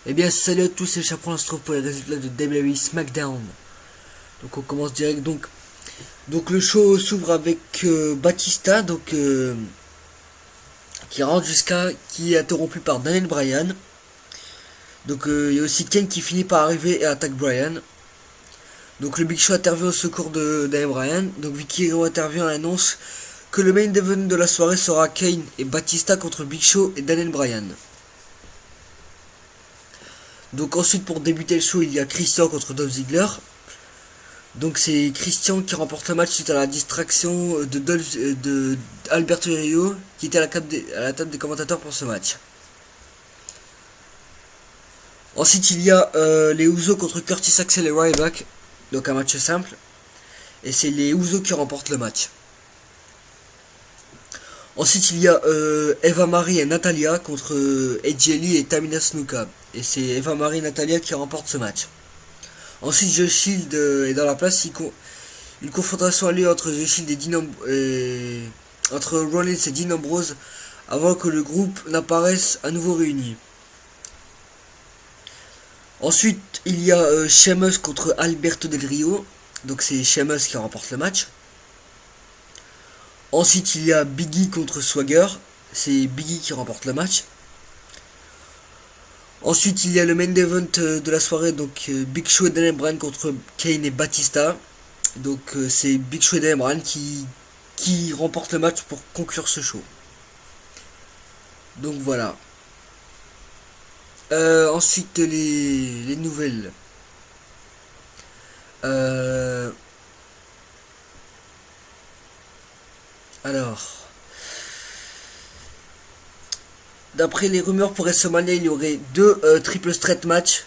Eh bien salut à tous, c'est Chaperon, on se trouve pour les résultats de WWE SmackDown. Donc on commence direct. Donc le show s'ouvre avec Batista, qui rentre qui est interrompu par Daniel Bryan. Donc il y a aussi Ken qui finit par arriver et attaque Bryan. Donc le Big Show intervient au secours de Daniel Bryan. Donc Vicky Guerrero intervient et annonce que le main event de la soirée sera Kane et Batista contre Big Show et Daniel Bryan. Donc ensuite pour débuter le show, il y a Christian contre Dolph Ziggler. Donc c'est Christian qui remporte le match suite à la distraction de Alberto Del Rio qui était à la table des commentateurs pour ce match. Ensuite il y a les Usos contre Curtis Axel et Ryback. Donc un match simple. Et c'est les Usos qui remportent le match. Ensuite il y a Eva Marie et Natalia contre Edge Lee et Tamina Snuka. Et c'est Eva Marie et Natalia qui remportent ce match. Ensuite The Shield est dans la place. Une confrontation a lieu entre The Shield et entre Rollins et Dean Ambrose avant que le groupe n'apparaisse à nouveau réuni. Ensuite il y a Sheamus contre Alberto Del Rio. Donc c'est Sheamus qui remporte le match. Ensuite il y a Biggie contre Swagger. C'est Biggie qui remporte le match. Ensuite il y a le main event de la soirée. Donc Big Show et Daniel Bryan contre Kane et Batista. Donc c'est Big Show et Daniel Bryan qui remporte le match pour conclure ce show. Donc voilà. Ensuite les nouvelles. Alors, d'après les rumeurs pour WrestleMania, il y aurait deux triple straight match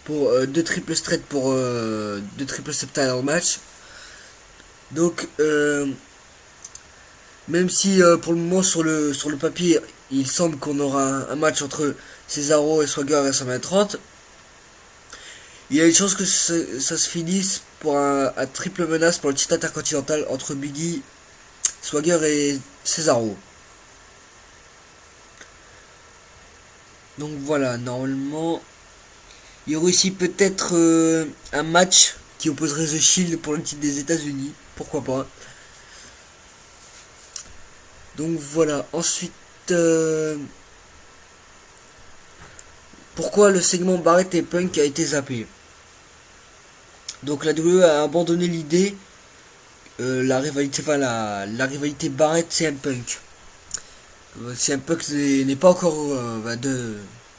pour deux triple straight pour deux triple title match. Donc même si pour le moment sur le papier il semble qu'on aura un match entre Cesaro et Swagger à WrestleMania 30, il y a une chance que ça se finisse pour un triple menace pour le titre intercontinental entre Biggie, Swagger et Cesaro. Donc voilà, normalement il y aurait aussi peut-être un match qui opposerait The Shield pour le titre des États-Unis, pourquoi pas. Donc voilà, ensuite pourquoi le segment Barrett et Punk a été zappé. Donc la WWE a abandonné l'idée la rivalité Barrett CM Punk. CM Punk n'est pas encore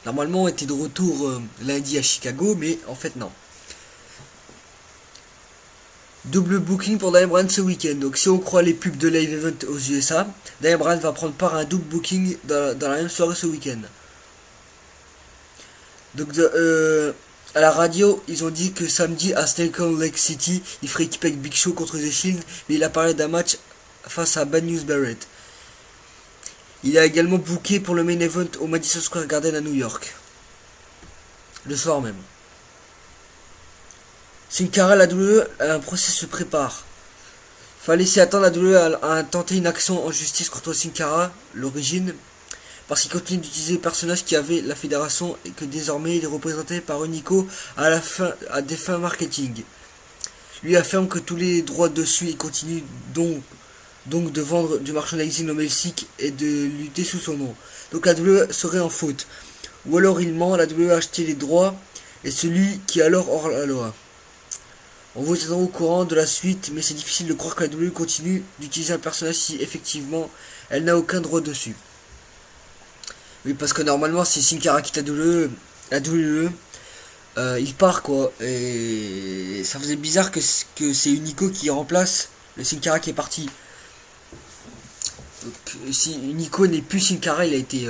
normalement était de retour lundi à Chicago, mais en fait non. Double booking pour Daniel Bryan ce week-end. Donc si on croit les pubs de Live Event aux USA, Daniel Bryan va prendre part à un double booking dans la même soirée ce week-end. Donc à la radio, ils ont dit que samedi à Staples Lake City, il ferait équipe avec Big Show contre The Shield, mais il a parlé d'un match face à Bad News Barrett. Il a également booké pour le main event au Madison Square Garden à New York. Le soir même. Sin Cara, la WWE, un procès se prépare. Fallait s'y attendre, la WWE a tenté une action en justice contre Sin Cara, l'origine, parce qu'il continue d'utiliser le personnage qui avait la fédération et que désormais il est représenté par Unico à des fins marketing. Lui affirme que tous les droits dessus et continue donc de vendre du merchandising au Mexique et de lutter sous son nom. Donc la WWE serait en faute. Ou alors il ment, la WWE a acheté les droits et celui qui est alors hors la loi. On vous tiendra au courant de la suite, mais c'est difficile de croire que la WWE continue d'utiliser un personnage si effectivement elle n'a aucun droit dessus. Oui, parce que normalement si Sin Cara quitte la WWE, il part quoi. Et ça faisait bizarre que c'est Unico qui remplace le Sin Cara qui est parti. Donc, si Unico n'est plus Sin Cara, il a été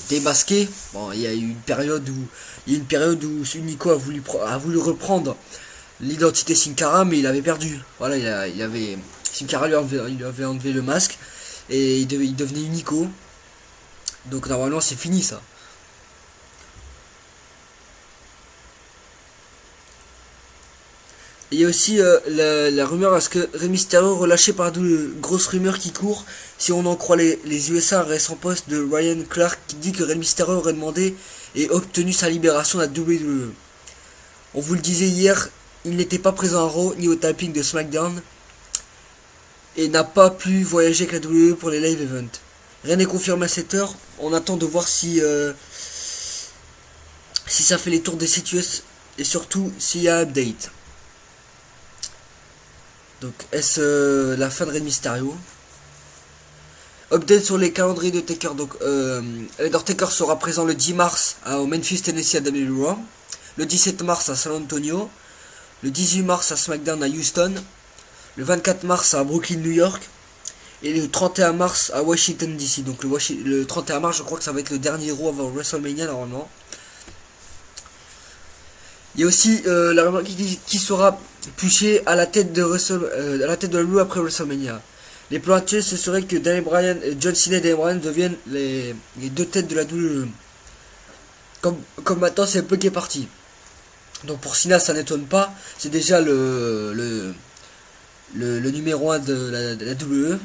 démasqué. Bon, il y a eu une période où Unico a voulu reprendre l'identité Sin Cara, mais il avait perdu. Voilà, Sin Cara lui avait enlevé le masque et il devenait Unico. Donc normalement c'est fini ça. Il y a aussi la rumeur à ce que Rey Mysterio relâché par de grosses rumeurs qui courent, si on en croit les USA, un récent post de Ryan Clark qui dit que Rey Mysterio aurait demandé et obtenu sa libération à WWE. On vous le disait hier, il n'était pas présent à Raw ni au taping de SmackDown et n'a pas pu voyager avec la WWE pour les live events. Rien n'est confirmé à cette heure, on attend de voir si ça fait les tours des sites US et surtout s'il y a un update. Donc est-ce la fin de Rey Mysterio? Update sur les calendriers de Taker. Donc Undertaker sera présent le 10 mars au Memphis, Tennessee à WWE, le 17 mars à San Antonio, le 18 mars à SmackDown à Houston, le 24 mars à Brooklyn, New York, et le 31 mars à Washington DC. Donc le 31 mars, je crois que ça va être le dernier Raw avant WrestleMania normalement. Il y a aussi la rumeur qui sera pushée à la tête de la WWE après WrestleMania. Les plans actuels, ce serait que Daniel Bryan, John Cena et Daniel Bryan deviennent les deux têtes de la WWE. Comme maintenant, c'est un peu qui est parti. Donc pour Cena, ça n'étonne pas. C'est déjà le numéro 1 de la WWE.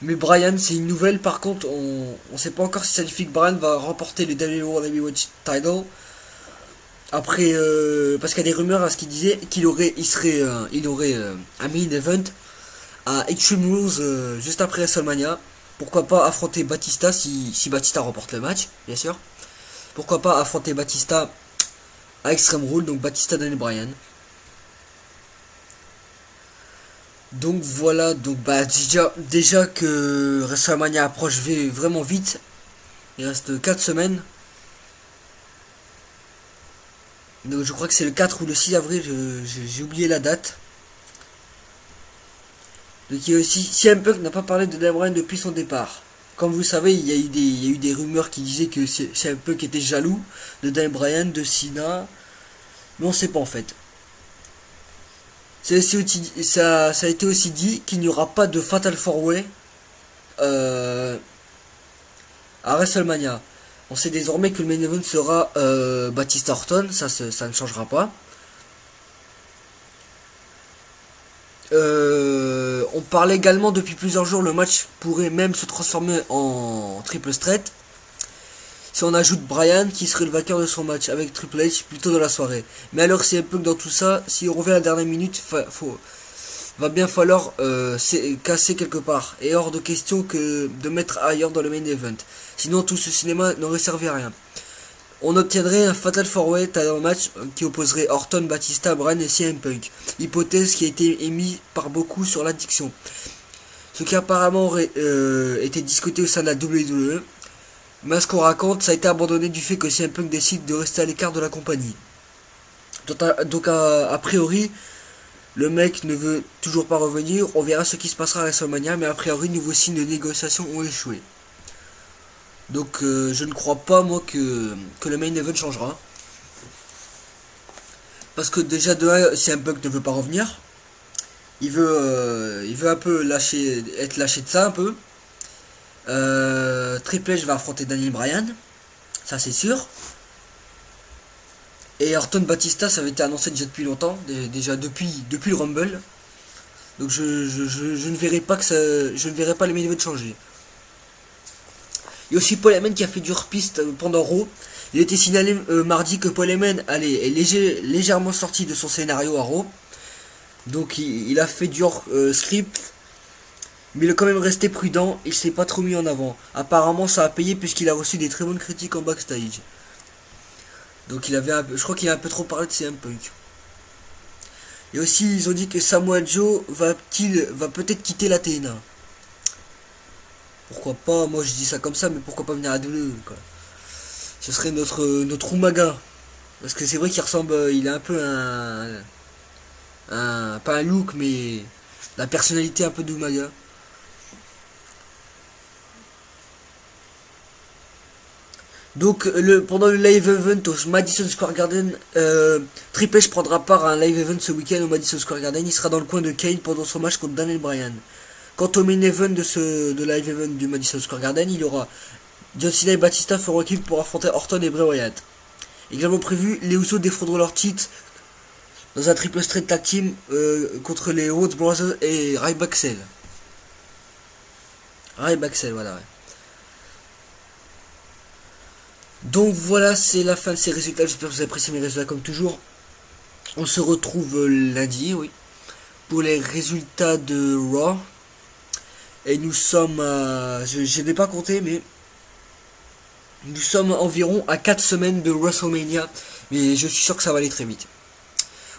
Mais Bryan, c'est une nouvelle. Par contre, on ne sait pas encore si ça signifie que Bryan va remporter le WWE Heavyweight Title. Après, parce qu'il y a des rumeurs à ce qu'il disait qu'il aurait un main event à Extreme Rules juste après WrestleMania. Pourquoi pas affronter Batista si Batista remporte le match, bien sûr. Pourquoi pas affronter Batista à Extreme Rules, donc Batista Daniel Bryan. Donc voilà, donc bah déjà que WrestleMania approche vraiment vite. Il reste 4 semaines. Donc je crois que c'est le 4 ou le 6 avril, j'ai oublié la date. Donc il y a aussi CM Punk n'a pas parlé de Daniel Bryan depuis son départ. Comme vous savez, il y a eu des rumeurs qui disaient que CM Punk était jaloux de Daniel Bryan, de Cena. Mais on sait pas en fait. Ça a été aussi dit qu'il n'y aura pas de Fatal 4-Way à WrestleMania. On sait désormais que le main event sera Batista Orton, ça ne changera pas. On parlait également depuis plusieurs jours, le match pourrait même se transformer en triple threat. Si on ajoute Bryan qui serait le vainqueur de son match avec Triple H plus tôt dans la soirée. Mais alors c'est un peu que dans tout ça, si on revient à la dernière minute, va bien falloir casser quelque part. Et hors de question que de mettre ailleurs dans le main event. Sinon tout ce cinéma n'aurait servi à rien. On obtiendrait un Fatal 4-Way dans le match qui opposerait Orton, Batista, Bryan et CM Punk. Hypothèse qui a été émise par beaucoup sur l'addiction. Ce qui apparemment aurait été discuté au sein de la WWE. Mais à ce qu'on raconte, ça a été abandonné du fait que CM Punk décide de rester à l'écart de la compagnie. Donc a priori, le mec ne veut toujours pas revenir. On verra ce qui se passera à WrestleMania, mais a priori, nouveaux signes de négociation ont échoué. Donc je ne crois pas moi que le main event changera. Parce que déjà de 1, CM Punk ne veut pas revenir. Il veut un peu être lâché de ça un peu. Triple H va affronter Daniel Bryan, ça c'est sûr. Et Orton Batista, ça avait été annoncé déjà depuis longtemps, déjà depuis le Rumble. Donc je ne verrai pas je ne verrai pas les main events changer. Il y a aussi Paul Heyman qui a fait du hors-piste pendant Raw. Il a été signalé mardi que Paul Heyman est légèrement sorti de son scénario à Raw. Donc il a fait du hors-script. Mais il est quand même resté prudent, il s'est pas trop mis en avant. Apparemment ça a payé puisqu'il a reçu des très bonnes critiques en backstage. Donc je crois qu'il a un peu trop parlé de CM Punk. Et aussi ils ont dit que Samoa Joe va peut-être quitter la TNA. Pourquoi pas, moi je dis ça comme ça, mais pourquoi pas venir à WWE quoi. Ce serait notre Umaga. Parce que c'est vrai qu'il ressemble, il a un peu pas un look, mais la personnalité un peu d'Umaga. Donc pendant le live event au Madison Square Garden, Triple H prendra part à un live event ce week-end au Madison Square Garden. Il sera dans le coin de Kane pendant son match contre Daniel Bryan. Quant au main event de live event du Madison Square Garden, il y aura John Cena et Batista feront équipe pour affronter Orton et Bray Wyatt. Également prévu, les Usos défendront leur titre dans un triple straight tag team contre les Rhodes Brothers et Ryback. Voilà. Ouais. Donc voilà, c'est la fin de ces résultats. J'espère que vous avez apprécié mes résultats comme toujours. On se retrouve lundi, oui, pour les résultats de Raw. Et nous sommes à... Je n'ai pas compté, mais... Nous sommes environ à 4 semaines de WrestleMania. Mais je suis sûr que ça va aller très vite.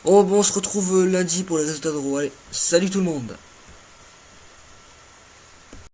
Oh bon, on se retrouve lundi pour les résultats de Raw. Allez, salut tout le monde.